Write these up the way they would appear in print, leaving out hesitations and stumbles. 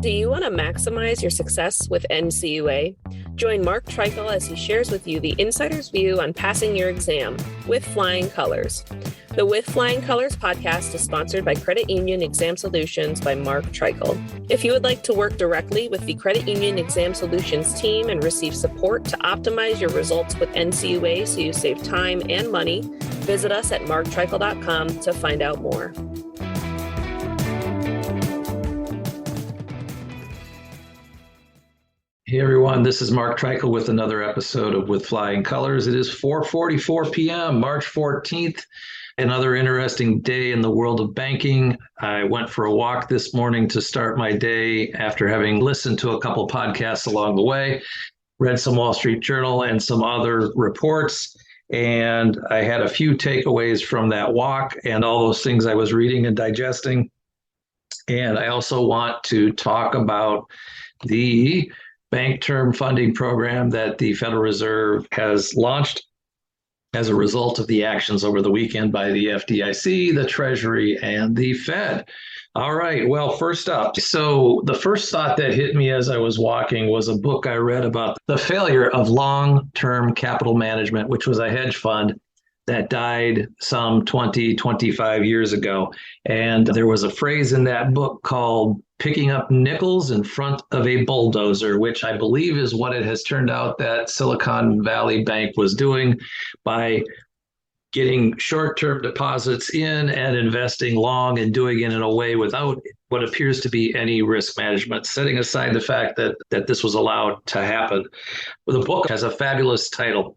Do you want to maximize your success with NCUA? Join Mark Treichel as he shares with you the insider's view on passing your exam with flying colors. The With Flying Colors podcast is sponsored by Credit Union Exam Solutions by Mark Treichel. If you would like to work directly with the Credit Union Exam Solutions team and receive support to optimize your results with NCUA so you save time and money, visit us at marktreichel.com to find out more. Hey everyone, this is Mark Treichel with another episode of With Flying Colors. It is 4:44 p.m., March 14th, another interesting day in the world of banking. I went for a walk this morning to start my day after having listened to a couple podcasts along the way, read some Wall Street Journal and some other reports, and I had a few takeaways from that walk and all those things I was reading and digesting. And I also want to talk about the bank term funding program that the Federal Reserve has launched as a result of the actions over the weekend by the FDIC, the Treasury, and the Fed. All right, well, first up, so the first thought that hit me as I was walking was a book I read about the failure of long-term capital management, which was a hedge fund that died some 20, 25 years ago. And there was a phrase in that book called picking up nickels in front of a bulldozer, which I believe is what it has turned out that Silicon Valley Bank was doing by getting short-term deposits in and investing long and doing it in a way without what appears to be any risk management, setting aside the fact that this was allowed to happen. Well, the book has a fabulous title.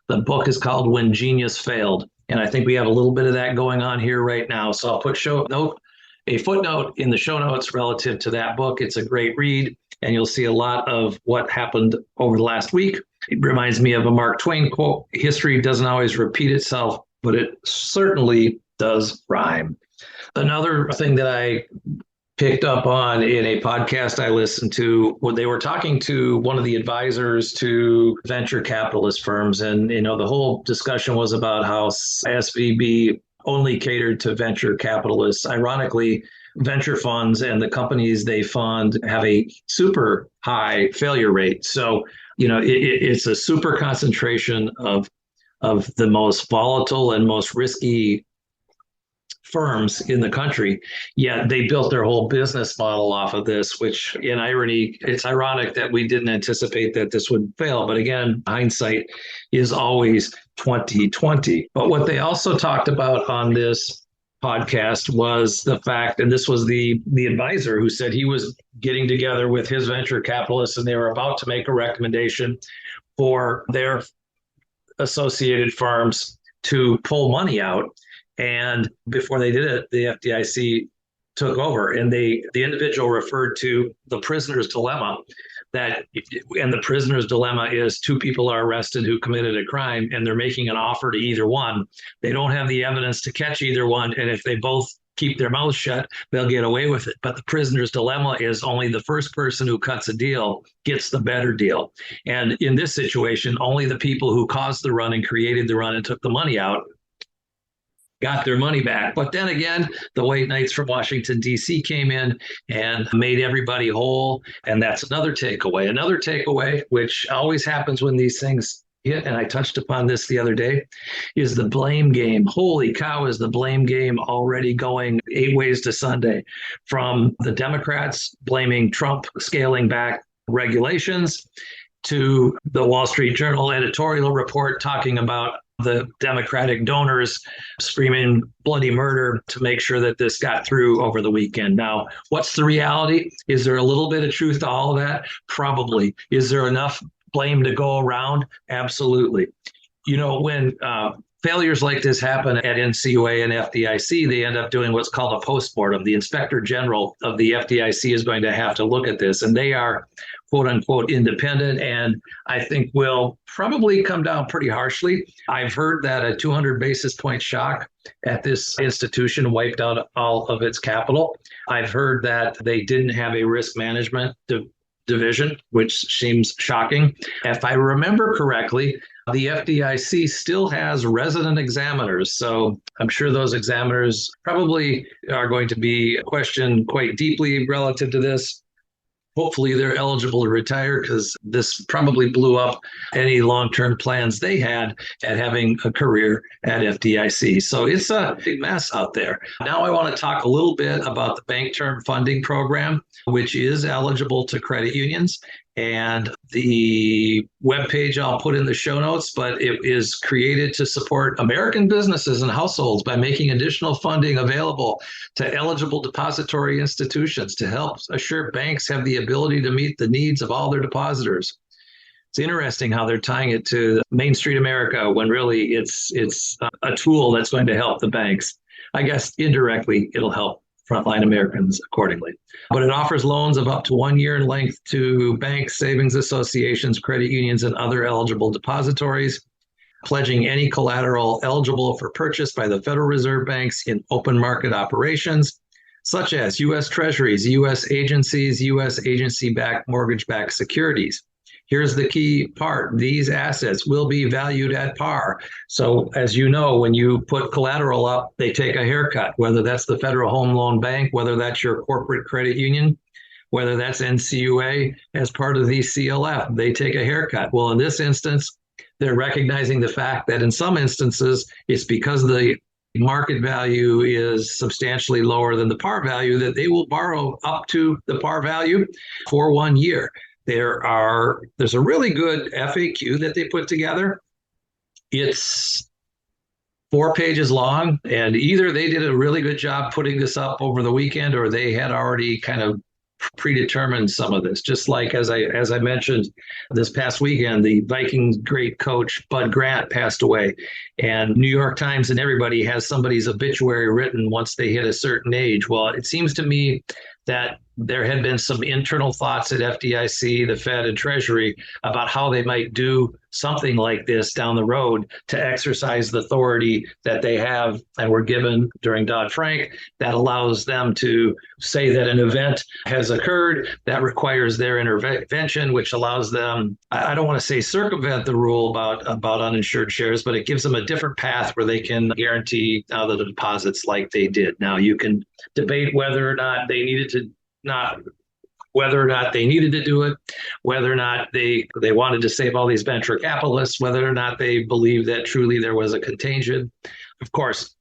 The book is called When Genius Failed. And I think we have a little bit of that going on here right now. So I'll put a footnote in the show notes relative to that book. It's a great read, and you'll see a lot of what happened over the last week. It reminds me of a Mark Twain quote: history doesn't always repeat itself, but it certainly does rhyme. Another thing that I picked up on in a podcast I listened to, when they were talking to one of the advisors to venture capitalist firms, and the whole discussion was about how SVB only catered to venture capitalists. Ironically, venture funds and the companies they fund have a super high failure rate. So, it's a super concentration of the most volatile and most risky firms in the country, yet they built their whole business model off of this, which in irony, it's ironic that we didn't anticipate that this would fail. But again, hindsight is always 2020. But what they also talked about on this podcast was the fact, and this was the advisor who said he was getting together with his venture capitalists and they were about to make a recommendation for their associated firms to pull money out. And before they did it, the FDIC took over, and the individual referred to the prisoner's dilemma. And the prisoner's dilemma is two people are arrested who committed a crime, and they're making an offer to either one. They don't have the evidence to catch either one, and if they both keep their mouths shut, they'll get away with it. But the prisoner's dilemma is only the first person who cuts a deal gets the better deal. And in this situation, only the people who caused the run and created the run and took the money out got their money back. But then again, the white knights from Washington, D.C. came in and made everybody whole. And that's another takeaway. Another takeaway, which always happens when these things hit, and I touched upon this the other day, is the blame game. Holy cow, is the blame game already going 8 ways to Sunday? From the Democrats blaming Trump scaling back regulations to the Wall Street Journal editorial report talking about the Democratic donors screaming bloody murder to make sure that this got through over the weekend. Now, what's the reality? Is there a little bit of truth to all of that? Probably. Is there enough blame to go around? Absolutely. When failures like this happen at NCUA and FDIC, they end up doing what's called a postmortem. The Inspector General of the FDIC is going to have to look at this, and they are quote unquote independent, and I think will probably come down pretty harshly. I've heard that a 200 basis point shock at this institution wiped out all of its capital. I've heard that they didn't have a risk management division, which seems shocking. If I remember correctly, the FDIC still has resident examiners. So I'm sure those examiners probably are going to be questioned quite deeply relative to this. hopefully they're eligible to retire, because this probably blew up any long-term plans they had at having a career at FDIC. So it's a big mess out there. Now I want to talk a little bit about the Bank Term Funding Program, which is eligible to credit unions. And the webpage I'll put in the show notes, but it is created to support American businesses and households by making additional funding available to eligible depository institutions to help assure banks have the ability to meet the needs of all their depositors. It's interesting how they're tying it to Main Street America when really it's a tool that's going to help the banks. I guess indirectly it'll help frontline Americans accordingly. But it offers loans of up to 1 year in length to banks, savings associations, credit unions, and other eligible depositories, pledging any collateral eligible for purchase by the Federal Reserve banks in open market operations, such as U.S. Treasuries, U.S. agencies, U.S. agency-backed mortgage-backed securities. Here's the key part. These assets will be valued at par. So as you know, when you put collateral up, they take a haircut, whether that's the Federal Home Loan Bank, whether that's your corporate credit union, whether that's NCUA as part of the CLF, they take a haircut. Well, in this instance, they're recognizing the fact that in some instances, it's because the market value is substantially lower than the par value that they will borrow up to the par value for 1 year. There's a really good FAQ that they put together. It's 4 pages long, and either they did a really good job putting this up over the weekend, or they had already kind of predetermined some of this. Just like as I mentioned this past weekend, the Vikings great coach Bud Grant passed away, and New York Times and everybody has somebody's obituary written once they hit a certain age. Well, it seems to me that there had been some internal thoughts at FDIC, the Fed, and Treasury about how they might do something like this down the road to exercise the authority that they have and were given during Dodd-Frank that allows them to say that an event has occurred that requires their intervention, which allows them, I don't want to say circumvent the rule about uninsured shares, but it gives them a different path where they can guarantee the deposits like they did. Now, you can debate whether or not they needed to do it, whether or not they wanted to save all these venture capitalists, whether or not they believed that truly there was a contagion. Of course,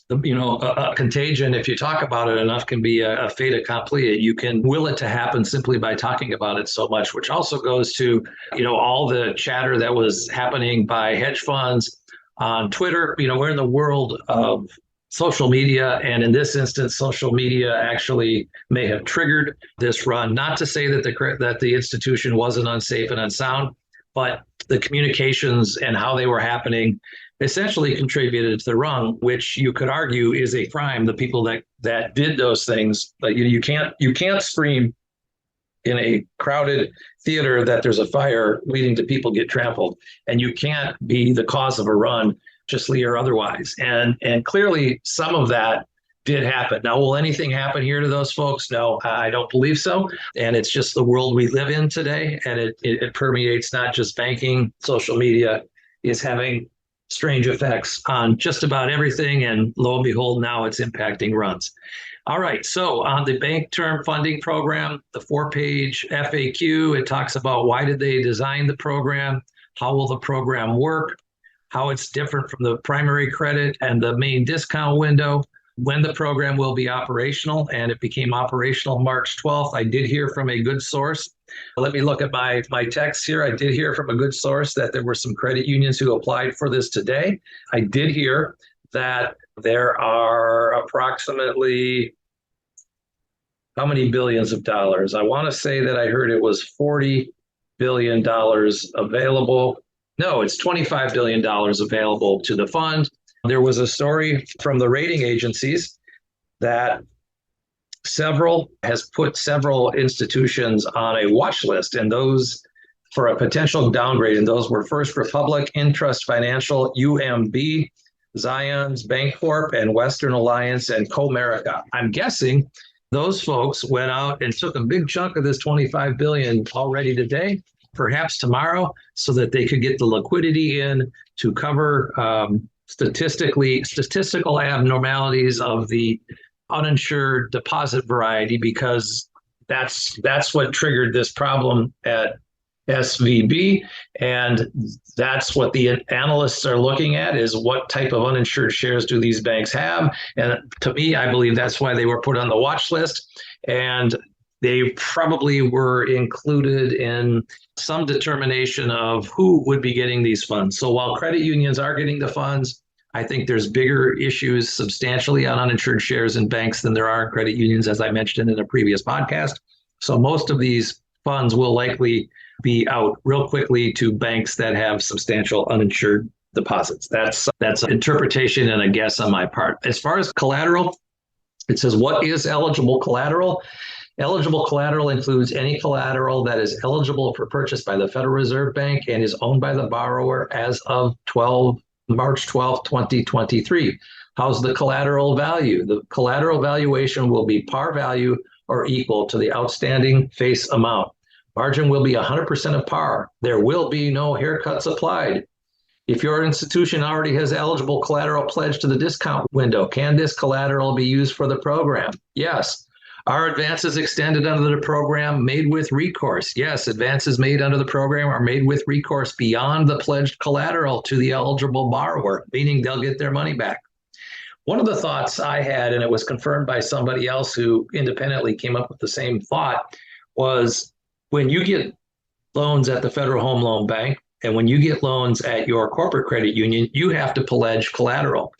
a contagion, if you talk about it enough, can be a fait accompli. You can will it to happen simply by talking about it so much, which also goes to, all the chatter that was happening by hedge funds on Twitter. We're in the world of social media, and in this instance, social media actually may have triggered this run. Not to say that the institution wasn't unsafe and unsound, but the communications and how they were happening essentially contributed to the run, which you could argue is a crime. The people that did those things, but you can't scream in a crowded theater that there's a fire leading to people get trampled, and you can't be the cause of a run, justly or otherwise. And clearly some of that did happen. Now, will anything happen here to those folks? No, I don't believe so. And it's just the world we live in today. And it permeates not just banking. Social media is having strange effects on just about everything. And lo and behold, now it's impacting runs. All right. So on the Bank Term Funding Program, the 4-page FAQ, it talks about why did they design the program? How will the program work? How it's different from the primary credit and the main discount window, when the program will be operational, and it became operational March 12th. I did hear from a good source. Let me look at my text here. I did hear from a good source that there were some credit unions who applied for this today. I did hear that there are approximately, how many billions of dollars? I want to say that I heard it was $40 billion available. No, it's $25 billion available to the fund. There was a story from the rating agencies that has put several institutions on a watch list, and those for a potential downgrade. And those were First Republic, Intrust Financial, UMB, Zions Bancorp, and Western Alliance, and Comerica. I'm guessing those folks went out and took a big chunk of this $25 billion already today, perhaps tomorrow, so that they could get the liquidity in to cover statistical abnormalities of the uninsured deposit variety, because that's what triggered this problem at SVB. And that's what the analysts are looking at, is what type of uninsured shares do these banks have? And to me, I believe that's why they were put on the watch list. And they probably were included in some determination of who would be getting these funds. So while credit unions are getting the funds, I think there's bigger issues substantially on uninsured shares in banks than there are in credit unions, as I mentioned in a previous podcast. So most of these funds will likely be out real quickly to banks that have substantial uninsured deposits. That's an interpretation and a guess on my part. As far as collateral, it says, what is eligible collateral? Eligible collateral includes any collateral that is eligible for purchase by the Federal Reserve Bank and is owned by the borrower as of March 12, 2023. How's the collateral value? The collateral valuation will be par value or equal to the outstanding face amount. Margin will be 100% of par. There will be no haircuts applied. If your institution already has eligible collateral pledged to the discount window, can this collateral be used for the program? Yes. Are advances extended under the program made with recourse? Yes, advances made under the program are made with recourse beyond the pledged collateral to the eligible borrower, meaning they'll get their money back. One of the thoughts I had, and it was confirmed by somebody else who independently came up with the same thought, was when you get loans at the Federal Home Loan Bank and when you get loans at your corporate credit union, you have to pledge collateral.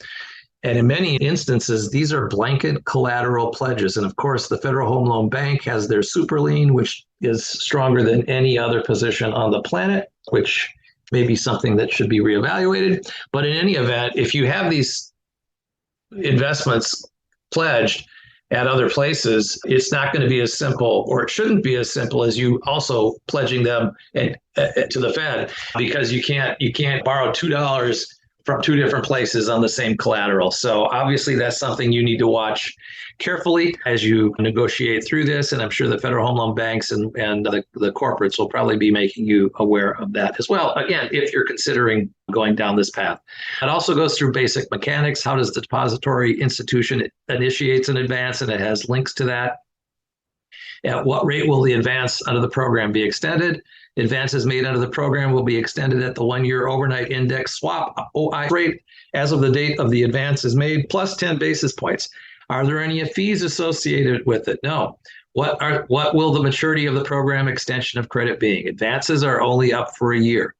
And in many instances, these are blanket collateral pledges. And of course, the Federal Home Loan Bank has their super lien, which is stronger than any other position on the planet, which may be something that should be reevaluated. But in any event, if you have these investments pledged at other places, it's not going to be as simple, or it shouldn't be as simple as you also pledging them to the Fed, because you can't borrow $2 from two different places on the same collateral. So obviously that's something you need to watch carefully as you negotiate through this. And I'm sure the Federal Home Loan Banks and the corporates will probably be making you aware of that as well. Again, if you're considering going down this path. It also goes through basic mechanics. How does the depository institution initiates an advance? And it has links to that. At what rate will the advance under the program be extended? Advances made under the program will be extended at the 1-year overnight index swap OI rate as of the date of the advance is made, plus 10 basis points. Are there any fees associated with it? No. What will the maturity of the program extension of credit be? Advances are only up for a year.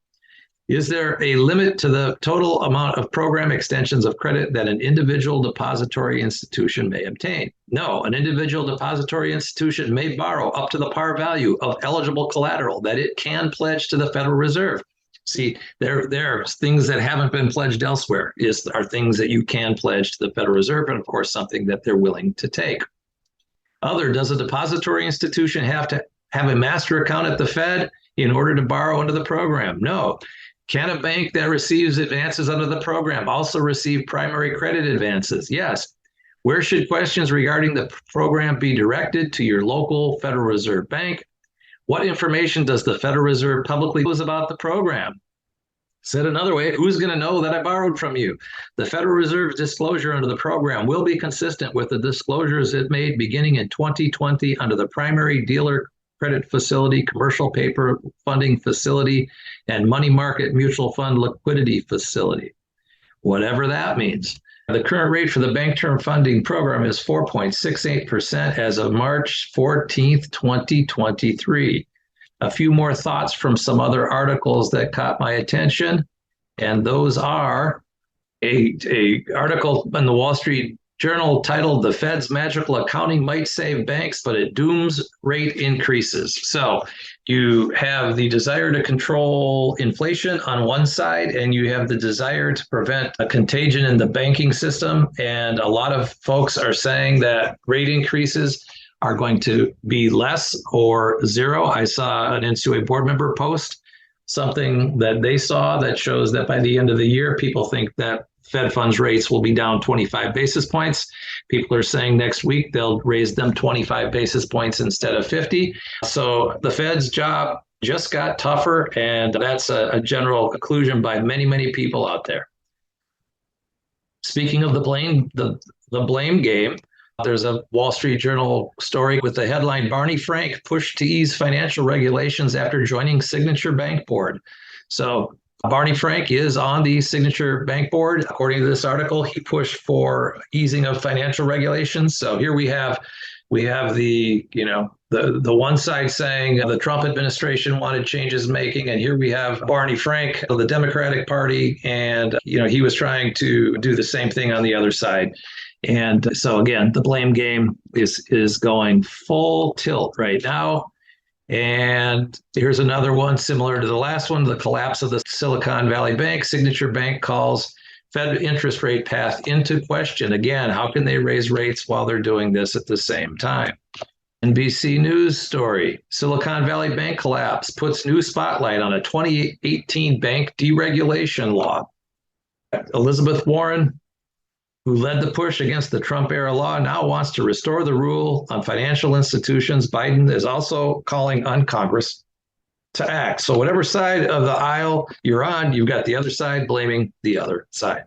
Is there a limit to the total amount of program extensions of credit that an individual depository institution may obtain? No, an individual depository institution may borrow up to the par value of eligible collateral that it can pledge to the Federal Reserve. See, there are things that haven't been pledged elsewhere are things that you can pledge to the Federal Reserve, and of course, something that they're willing to take. Does a depository institution have to have a master account at the Fed in order to borrow under the program? No. Can a bank that receives advances under the program also receive primary credit advances? Yes. Where should questions regarding the program be directed? To your local Federal Reserve Bank. What information does the Federal Reserve publicly disclose about the program? Said another way, who's going to know that I borrowed from you? The Federal Reserve's disclosure under the program will be consistent with the disclosures it made beginning in 2020 under the primary dealer credit facility, commercial paper funding facility, and money market mutual fund liquidity facility, whatever that means. The current rate for the Bank Term Funding Program is 4.68% as of March 14th, 2023. A few more thoughts from some other articles that caught my attention, and those are a article in the Wall Street Journal titled "The Fed's Magical Accounting Might Save Banks, but it Dooms Rate Increases." So you have the desire to control inflation on one side, and you have the desire to prevent a contagion in the banking system. And a lot of folks are saying that rate increases are going to be less or zero. I saw an NCUA board member post something that they saw that shows that by the end of the year, people think that Fed funds rates will be down 25 basis points. People are saying next week they'll raise them 25 basis points instead of 50. So the Fed's job just got tougher, and that's a general conclusion by many, many people out there. Speaking of the blame game, There's a Wall Street Journal story with the headline, Barney Frank pushed to ease financial regulations after joining Signature Bank Board. So Barney Frank is on the Signature Bank Board. According to this article, he pushed for easing of financial regulations. So here we have the one side saying the Trump administration wanted changes making, and here we have Barney Frank of the Democratic Party, and he was trying to do the same thing on the other side. And so again, the blame game is going full tilt right now. And here's another one similar to the last one, the collapse of the Silicon Valley Bank. Signature Bank calls Fed interest rate path into question. Again, how can they raise rates while they're doing this at the same time? NBC News story, Silicon Valley Bank collapse puts new spotlight on a 2018 bank deregulation law. Elizabeth Warren, who led the push against the Trump-era law, now wants to restore the rule on financial institutions. Biden is also calling on Congress to act. So whatever side of the aisle you're on, you've got the other side blaming the other side.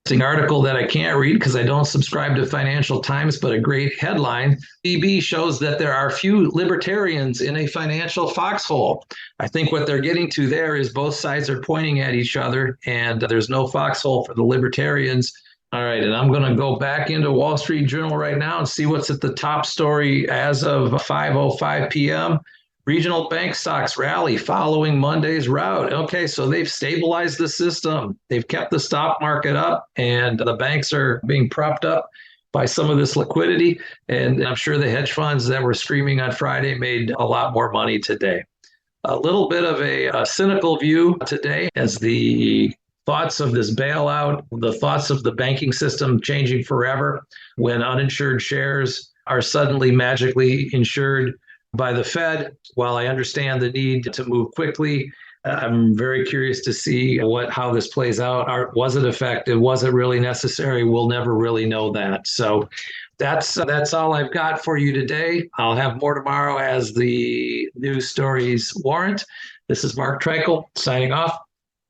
An article that I can't read because I don't subscribe to Financial Times, but a great headline. BB shows that there are few libertarians in a financial foxhole. I think what they're getting to there is both sides are pointing at each other, and there's no foxhole for the libertarians. All right, and I'm going to go back into Wall Street Journal right now and see what's at the top story as of 5:05 p.m. Regional bank stocks rally following Monday's rout. Okay, so they've stabilized the system. They've kept the stock market up, and the banks are being propped up by some of this liquidity. And I'm sure the hedge funds that were screaming on Friday made a lot more money today. A little bit of a cynical view today as the thoughts of this bailout, the thoughts of the banking system changing forever when uninsured shares are suddenly magically insured by the Fed. While I understand the need to move quickly, I'm very curious to see how this plays out. Was it effective? Was it really necessary? We'll never really know that. So that's all I've got for you today. I'll have more tomorrow as the news stories warrant. This is Mark Treichel signing off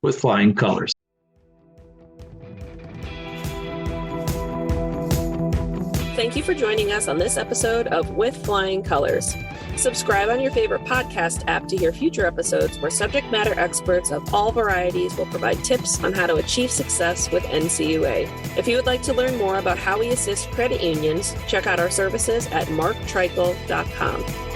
with Flying Colors. Thank you for joining us on this episode of With Flying Colors. Subscribe on your favorite podcast app to hear future episodes where subject matter experts of all varieties will provide tips on how to achieve success with NCUA. If you would like to learn more about how we assist credit unions, check out our services at marktreichel.com.